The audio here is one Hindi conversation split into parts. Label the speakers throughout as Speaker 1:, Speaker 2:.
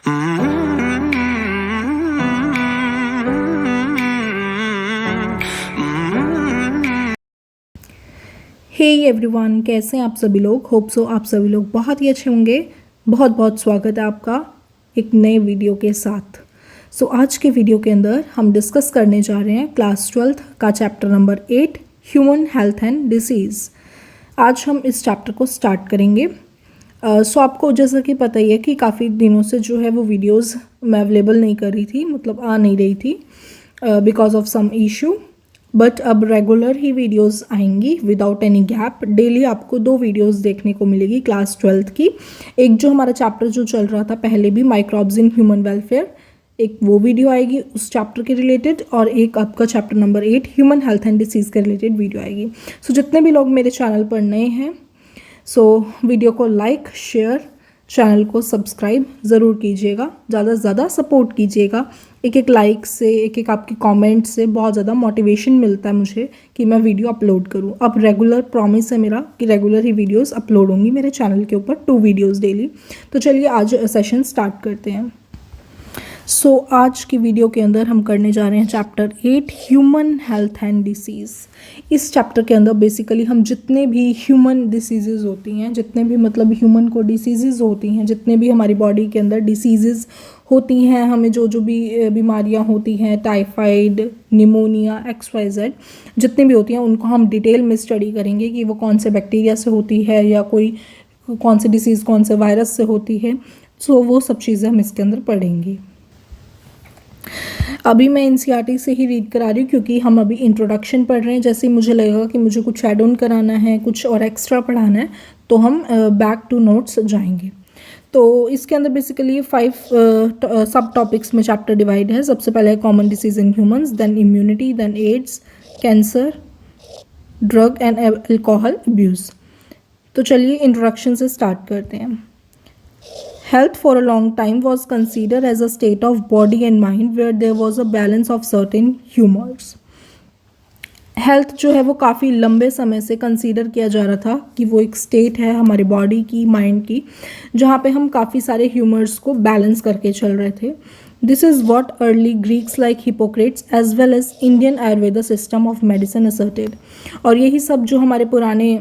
Speaker 1: हे एवरीवन, कैसे हैं आप सभी लोग। होप सो आप सभी लोग बहुत ही अच्छे होंगे। बहुत बहुत स्वागत है आपका एक नए वीडियो के साथ। आज के वीडियो के अंदर हम डिस्कस करने जा रहे हैं क्लास 12th का chapter number 8 human health and disease. आज हम इस चैप्टर को स्टार्ट करेंगे। आपको जैसा कि पता ही है कि काफ़ी दिनों से जो है वो वीडियोस मैं अवेलेबल नहीं कर रही थी, मतलब आ नहीं रही थी because of some issue. But अब रेगुलर ही वीडियोस आएंगी विदाउट एनी गैप। डेली आपको 2 वीडियोस देखने को मिलेगी क्लास 12th की। एक जो हमारा चैप्टर जो चल रहा था पहले भी, माइक्रोब्स इन ह्यूमन वेलफेयर, एक वो वीडियो आएगी उस चैप्टर के रिलेटेड, और एक आपका chapter number 8 human health and disease के रिलेटेड वीडियो आएगी। जितने भी लोग मेरे चैनल पर नए हैं, वीडियो को लाइक, शेयर, चैनल को सब्सक्राइब ज़रूर कीजिएगा। ज़्यादा से ज़्यादा सपोर्ट कीजिएगा। एक एक लाइक से, एक एक आपकी कमेंट से बहुत ज़्यादा मोटिवेशन मिलता है मुझे कि मैं वीडियो अपलोड करूं। अब रेगुलर प्रॉमिस है मेरा कि रेगुलर ही वीडियोस अपलोड होंगी मेरे चैनल के ऊपर, 2 वीडियोस डेली। तो चलिए आज सेशन स्टार्ट करते हैं। आज की वीडियो के अंदर हम करने जा रहे हैं chapter 8 human health and disease. इस चैप्टर के अंदर बेसिकली हम जितने भी ह्यूमन डिसीज़ होती हैं, जितने भी मतलब ह्यूमन को डिसीज़ होती हैं, जितने भी हमारी बॉडी के अंदर डिसीज़ होती हैं, हमें जो जो भी बीमारियां होती हैं, टाइफाइड, निमोनिया, XYZ जितनी भी होती हैं, उनको हम डिटेल में स्टडी करेंगे कि वो कौन से बैक्टीरिया से होती है या कोई कौन सी डिसीज़ कौन से वायरस से होती है। वो सब चीज़ें हम इसके अंदर पढ़ेंगे। अभी मैं NCERT से ही रीड करा रही हूँ क्योंकि हम अभी इंट्रोडक्शन पढ़ रहे हैं। जैसे ही मुझे लगेगा कि मुझे कुछ ऐड ऑन कराना है, कुछ और एक्स्ट्रा पढ़ाना है, तो हम बैक टू नोट्स जाएंगे। तो इसके अंदर बेसिकली 5 सब टॉपिक्स में चैप्टर डिवाइड है। सबसे पहले है common disease in humans, then immunity, then AIDS, cancer, drug and alcohol abuse. तो चलिए इंट्रोडक्शन से स्टार्ट करते हैं। Health for a long time was considered as a state of body and mind where there was a balance of certain humors. Health जो है वो काफ़ी लंबे समय से कंसीडर किया जा रहा था कि वो एक स्टेट है हमारी बॉडी की, माइंड की, जहाँ पे हम काफ़ी सारे ह्यूमर्स को बैलेंस करके चल रहे थे। This is what early Greeks like Hippocrates as well as Indian Ayurveda system of medicine asserted. और यही सब जो हमारे पुराने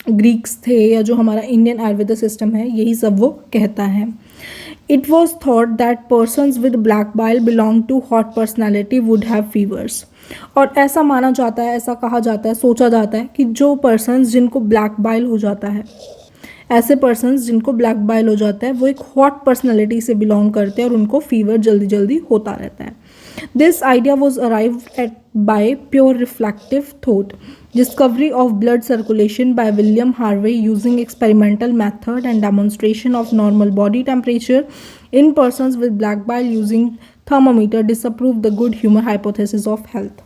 Speaker 1: ग्रीक्स थे या जो हमारा इंडियन आयुर्वेदा सिस्टम है, यही सब वो कहता है। It was thought that persons with black bile belong to hot personality would have fevers. और ऐसा माना जाता है, ऐसा कहा जाता है, सोचा जाता है कि जो पर्सनस जिनको ब्लैक बाइल हो जाता है, ऐसे पर्सनस जिनको ब्लैक बाइल हो जाता है, वो एक हॉट पर्सनैलिटी से बिलोंग करते हैं और उनको फीवर जल्दी जल्दी होता रहता है। This idea was arrived at by pure reflective thought, discovery of blood circulation by William Harvey using experimental method and demonstration of normal body temperature in persons with black bile using thermometer disproved the good humor hypothesis of health।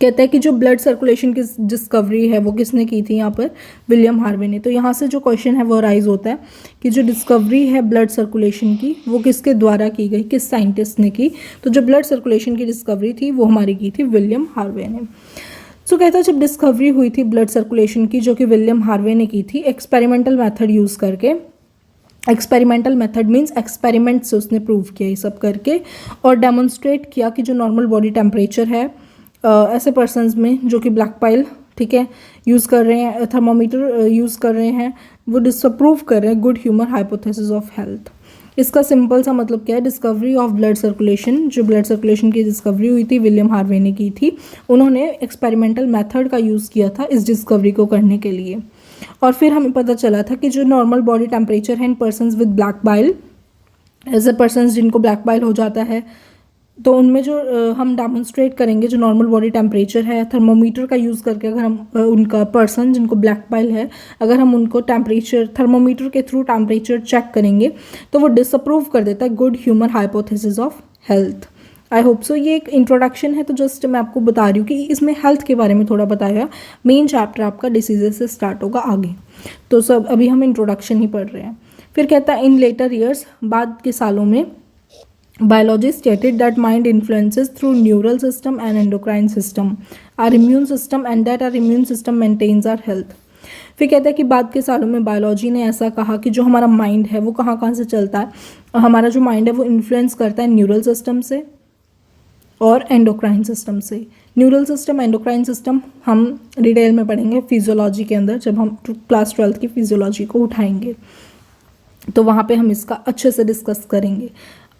Speaker 1: कहते हैं कि जो ब्लड सर्कुलेशन की डिस्कवरी है वो किसने की थी, यहाँ पर विलियम हार्वे ने। तो यहाँ से जो क्वेश्चन है वो राइज होता है कि जो डिस्कवरी है ब्लड सर्कुलेशन की वो किसके द्वारा की गई, किस साइंटिस्ट ने की। तो जो ब्लड सर्कुलेशन की डिस्कवरी थी वो हमारी की थी विलियम हार्वे ने। कहता है जब डिस्कवरी हुई थी ब्लड सर्कुलेशन की, जो कि विलियम हार्वे ने की थी एक्सपेरिमेंटल मेथड यूज़ करके। एक्सपेरिमेंटल मेथड मीन्स एक्सपेरिमेंट से उसने प्रूव किया ये सब करके, और डेमोन्स्ट्रेट किया कि जो नॉर्मल बॉडी टेम्परेचर है ऐसे पर्सनस में जो कि ब्लैक बाइल, ठीक है, यूज़ कर रहे हैं, थर्मोमीटर यूज़ कर रहे हैं, वो डिसअप्रूव कर रहे हैं good humour hypothesis of health. इसका सिंपल सा मतलब क्या है, डिस्कवरी ऑफ ब्लड सर्कुलेशन, जो ब्लड सर्कुलेशन की डिस्कवरी हुई थी विलियम हार्वे ने की थी। उन्होंने एक्सपेरिमेंटल मेथड का यूज़ किया था इस डिस्कवरी को करने के लिए, और फिर हमें पता चला था कि जो नॉर्मल बॉडी टेम्परेचर है इन पर्सनस विद ब्लैक बाइल, ऐसे पर्सनस जिनको ब्लैक बाइल हो जाता है, तो उनमें जो हम डेमोन्स्ट्रेट करेंगे जो नॉर्मल बॉडी टेम्परेचर है, थर्मोमीटर का यूज़ करके अगर हम उनका पर्सन जिनको ब्लैक बाइल है, अगर हम उनको टेम्परेचर थर्मोमीटर के थ्रू टेम्परेचर चेक करेंगे तो वो डिसअप्रूव कर देता है good humour hypothesis of health. I hope so. ये एक इंट्रोडक्शन है, तो जस्ट मैं आपको बता रही हूँ कि इसमें हेल्थ के बारे में थोड़ा बताया। मेन चैप्टर आपका डिसीजेस से स्टार्ट होगा आगे, तो सब अभी हम इंट्रोडक्शन ही पढ़ रहे हैं। फिर कहता है इन लेटर ईयर्स, बाद के सालों में, biology stated that mind influences through neural system and endocrine system our immune system and that our immune system maintains our health। फिर कहता है कि बाद के सालों में बायोलॉजी ने ऐसा कहा कि जो हमारा माइंड है वो कहाँ कहाँ से चलता है, और हमारा जो माइंड है वो इन्फ्लुएंस करता है न्यूरल सिस्टम से और एंडोक्राइन सिस्टम से। न्यूरल सिस्टम, एंडोक्राइन सिस्टम हम डिटेल में पढ़ेंगे फिजियोलॉजी के अंदर, जब हम क्लास 12th की फिजियोलॉजी को उठाएंगे तो वहाँ पे हम इसका अच्छे से डिस्कस करेंगे।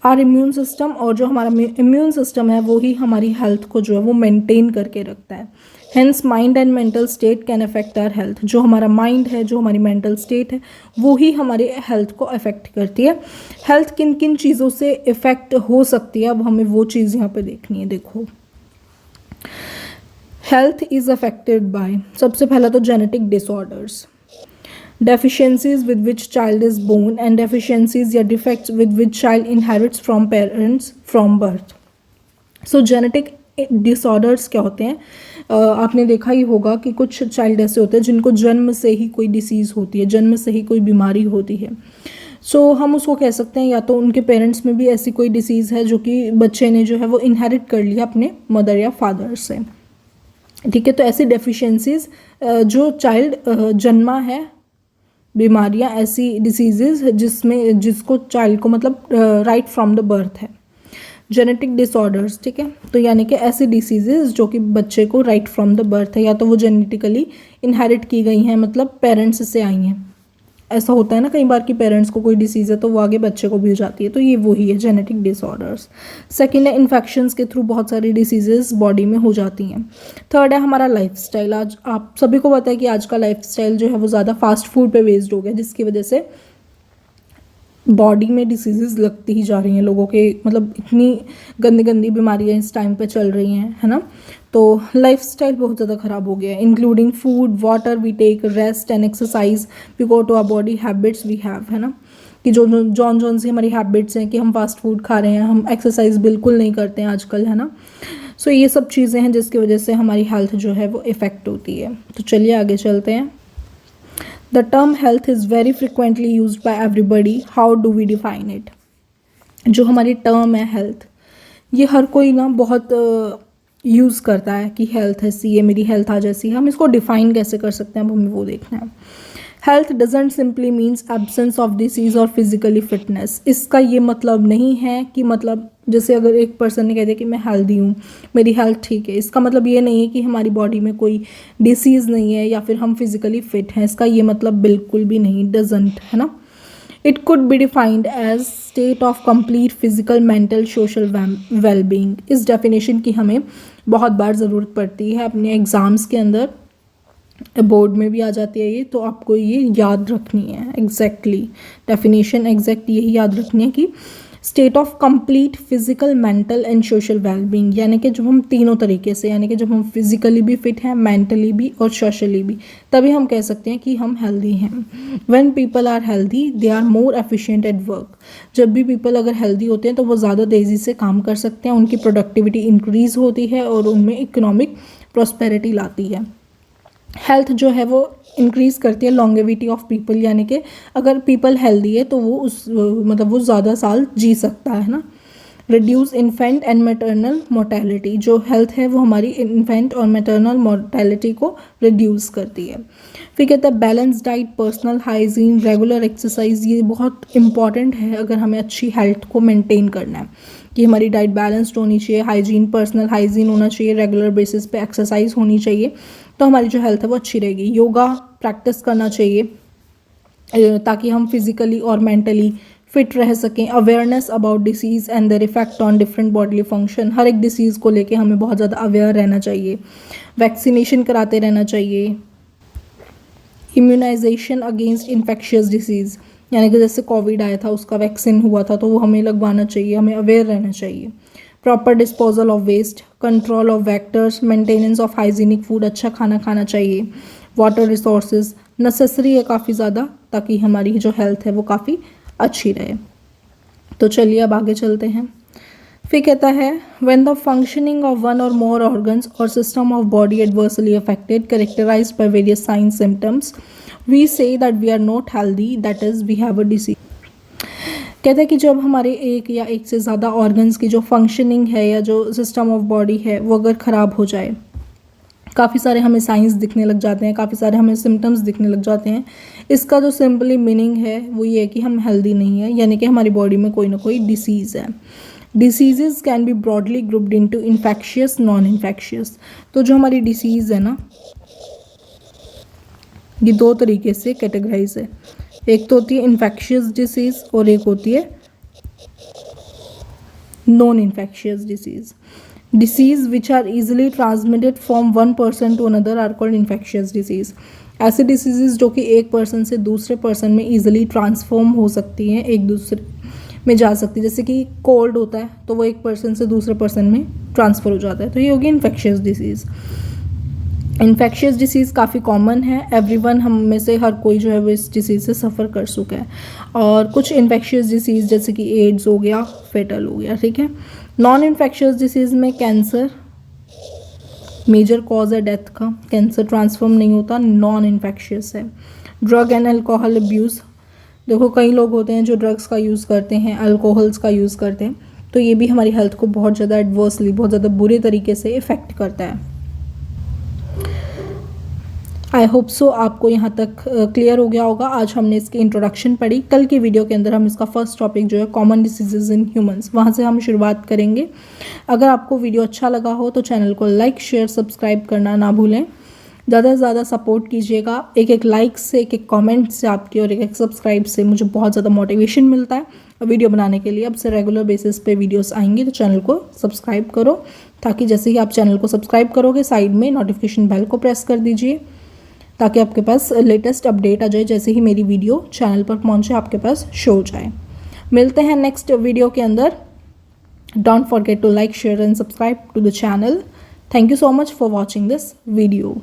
Speaker 1: और इम्यून सिस्टम, और जो हमारा इम्यून सिस्टम है वो ही हमारी हेल्थ को जो है वो मेंटेन करके रखता है। Hence mind and mental state can affect our health. जो हमारा माइंड है, जो हमारी मेंटल स्टेट है, वो ही हमारे हेल्थ को अफेक्ट करती है। हेल्थ किन किन चीज़ों से इफ़ेक्ट हो सकती है, अब हमें वो चीज़ यहाँ पे देखनी है। देखो, हेल्थ इज़ अफेक्टेड बाय, सबसे पहला तो genetic disorders, deficiencies with which child is born and deficiencies या defects with which child inherits from parents from birth. So genetic disorders क्या होते हैं? आपने देखा ही होगा कि कुछ चाइल्ड ऐसे होते हैं जिनको जन्म से ही कोई डिसीज़ होती है, जन्म से ही कोई बीमारी होती है। सो हम उसको कह सकते हैं या तो उनके पेरेंट्स में भी ऐसी कोई डिसीज़ है जो कि बच्चे ने जो है वो इनहेरिट कर लिया अपने मदर या फादर से। ठीक है, तो ऐसी डेफिशिएंसीज जो चाइल्ड जन्मा है, बीमारियां, ऐसी डिसीजेज जिसको चाइल्ड को मतलब राइट फ्रॉम द बर्थ है, जेनेटिक डिसऑर्डर्स। ठीक है, तो यानी कि ऐसी डिसीजेज जो कि बच्चे को राइट फ्रॉम द बर्थ है, या तो वो जेनेटिकली इनहेरिट की गई हैं, मतलब पेरेंट्स से आई हैं। ऐसा होता है ना कई बार कि पेरेंट्स को कोई डिसीज़ है तो वो आगे बच्चे को भी हो जाती है, तो ये वही है जेनेटिक डिसऑर्डर्स। सेकेंड है इन्फेक्शंस के थ्रू बहुत सारी डिसीजेस बॉडी में हो जाती हैं। थर्ड है हमारा लाइफस्टाइल। आज आप सभी को पता है कि आज का लाइफस्टाइल जो है वो ज़्यादा फास्ट फूड पे बेस्ड हो गया, जिसकी वजह से बॉडी में डिसीजेस लगती ही जा रही हैं लोगों के, मतलब इतनी गंदी गंदी बीमारियां इस टाइम पे चल रही हैं, है ना। तो लाइफस्टाइल बहुत ज़्यादा ख़राब हो गया है, including food, water we take, rest and exercise we go to our body, habits we have, है ना, कि जो जौन सी हमारी हैबिट्स हैं कि हम फास्ट फूड खा रहे हैं, हम एक्सरसाइज बिल्कुल नहीं करते हैं आजकल, है ना। सो ये सब चीज़ें हैं जिसकी वजह से हमारी हेल्थ जो है वो इफ़ेक्ट होती है। तो चलिए आगे चलते हैं। The term health is very frequently used by everybody. How do we define it? जो हमारी टर्म है हेल्थ, ये हर कोई ना बहुत यूज़ करता है कि हेल्थ ऐसी है, मेरी हेल्थ आज ऐसी है। हम इसको डिफ़ाइन कैसे कर सकते हैं, अब हमें वो देखना है। Health doesn't simply means absence of disease और फिजिकली फिटनेस। इसका ये मतलब नहीं है कि मतलब जैसे अगर एक पर्सन ने कह दिया कि मैं हेल्दी हूँ, मेरी हेल्थ ठीक है, इसका मतलब ये नहीं है कि हमारी बॉडी में कोई डिसीज़ नहीं है या फिर हम फिजिकली फिट हैं। इसका ये मतलब बिल्कुल भी नहीं, डजेंट, है ना। It could be defined as state of complete physical, mental, social wellbeing. इस डेफिनेशन की हमें बहुत बार ज़रूरत पड़ती है अपने एग्ज़ाम्स के अंदर, बोर्ड में भी आ जाती है ये, तो आपको ये याद रखनी है। एग्जैक्टली डेफिनेशन एग्जैक्ट यही याद रखनी है कि state of complete physical, mental and social wellbeing, यानी कि जब हम तीनों तरीके से, यानी कि जब हम फिजिकली भी फिट हैं, मेंटली भी और सोशली भी, तभी हम कह सकते हैं कि हम हेल्दी हैं। When people are healthy they are more efficient at work. जब भी पीपल अगर हेल्दी होते हैं तो वो ज़्यादा तेज़ी से काम कर सकते हैं, उनकी प्रोडक्टिविटी इंक्रीज़ होती है और उनमें इकोनॉमिक प्रॉस्पेरिटी लाती है। हेल्थ जो है वो इंक्रीज़ करती है लॉन्गेविटी ऑफ पीपल, यानी कि अगर पीपल हेल्दी है तो वो मतलब वो ज़्यादा साल जी सकता है ना। Reduce infant and maternal mortality, जो हेल्थ है वो हमारी इन्फेंट और मैटरनल मोर्टेलिटी को रिड्यूस करती है। फिर कहता है balance diet, personal hygiene, regular exercise, ये बहुत इंपॉर्टेंट है अगर हमें अच्छी हेल्थ को मेंटेन करना है, कि हमारी डाइट बैलेंस्ड होनी चाहिए, हाइजीन, पर्सनल हाइजीन होना चाहिए, रेगुलर बेसिस पे एक्सरसाइज होनी चाहिए, तो हमारी जो हेल्थ है वो अच्छी रहेगी। योगा प्रैक्टिस करना चाहिए ताकि हम फिजिकली और मेंटली फिट रह सकें। Awareness about disease and their effect on different bodily function, हर एक डिसीज़ को लेके हमें बहुत ज़्यादा अवेयर रहना चाहिए। वैक्सीनेशन कराते रहना चाहिए। इम्यूनाइजेशन अगेंस्ट इन्फेक्शियस डिसीज़, यानी कि जैसे कोविड आया था उसका वैक्सीन हुआ था तो वो हमें लगवाना चाहिए, हमें अवेयर रहना चाहिए। Proper disposal of waste, control of vectors, maintenance of hygienic food, अच्छा खाना खाना चाहिए। वाटर रिसोर्सेज नेसेसरी है काफ़ी ज़्यादा, ताकि हमारी जो हेल्थ है वो काफ़ी अच्छी रहे। तो चलिए अब आगे चलते हैं। फिर कहता है when the functioning of one or more organs or system of body adversely affected, characterized by various signs symptoms, we say that we are not healthy, that is we have a disease. कहते हैं कि जब हमारे एक या एक से ज़्यादा ऑर्गन्स की जो फंक्शनिंग है या जो सिस्टम ऑफ बॉडी है वो अगर ख़राब हो जाए, काफ़ी सारे हमें साइंस दिखने लग जाते हैं, काफ़ी सारे हमें सिम्टम्स दिखने लग जाते हैं। इसका जो सिंपली मीनिंग है वो ये है कि हम हेल्दी नहीं है, यानी कि हमारी बॉडी में कोई ना कोई डिसीज़ है। Diseases can be broadly grouped into infectious, non infectious. तो जो हमारी डिसीज़ है ना, ये दो तरीके से कैटेगराइज है। एक तो होती है इन्फेक्शियस डिसीज़ और एक होती है non infectious disease. Disease which are easily transmitted from one person to another are called infectious disease. ऐसे डिसीज़ जो कि एक पर्सन से दूसरे पर्सन में ईजिली ट्रांसफॉर्म हो सकती हैं, एक दूसरे में जा सकती है। जैसे कि कोल्ड होता है तो वो एक पर्सन से दूसरे पर्सन में ट्रांसफ़र हो जाता है, तो ये होगी इन्फेक्शियस डिसीज़। इन्फेक्शियस डिसीज़ काफ़ी कॉमन है, एवरीवन हम में से हर कोई जो है वो इस डिसीज़ से सफ़र कर चुका है। और कुछ इन्फेक्शियस डिसीज़ जैसे कि एड्स हो गया, फेटल हो गया, ठीक है। नॉन इन्फेक्शियस डिसीज़ में कैंसर मेजर कॉज है डेथ का, कैंसर ट्रांसफॉर्म नहीं होता, नॉन इन्फेक्शियस है। ड्रग एंड अल्कोहल अब्यूज़, देखो कई लोग होते हैं जो ड्रग्स का यूज़ करते हैं, अल्कोहल्स का यूज़ करते हैं, तो ये भी हमारी हेल्थ को बहुत ज़्यादा एडवर्सली, बहुत ज़्यादा बुरे तरीके से इफ़ेक्ट करता है। आई होप सो आपको यहाँ तक क्लियर हो गया होगा। आज हमने इसकी इंट्रोडक्शन पढ़ी। कल की वीडियो के अंदर हम इसका फर्स्ट टॉपिक जो है कॉमन डिसीजेज इन ह्यूमंस, वहाँ से हम शुरुआत करेंगे। अगर आपको वीडियो अच्छा लगा हो तो चैनल को लाइक, शेयर, सब्सक्राइब करना ना भूलें। ज़्यादा से ज़्यादा सपोर्ट कीजिएगा। एक एक लाइक से, एक एक कमेंट से आपकी और एक एक सब्सक्राइब से मुझे बहुत ज़्यादा मोटिवेशन मिलता है वीडियो बनाने के लिए। अब से रेगुलर बेसिस पे वीडियोस आएंगी तो चैनल को सब्सक्राइब करो, ताकि जैसे ही आप चैनल को सब्सक्राइब करोगे साइड में नोटिफिकेशन बेल को प्रेस कर दीजिए, ताकि आपके पास लेटेस्ट अपडेट आ जाए। जैसे ही मेरी वीडियो चैनल पर पहुंचे आपके पास शो हो जाए। मिलते हैं नेक्स्ट वीडियो के अंदर। Don't forget to like, share and subscribe to the channel. Thank you so much for watching this video.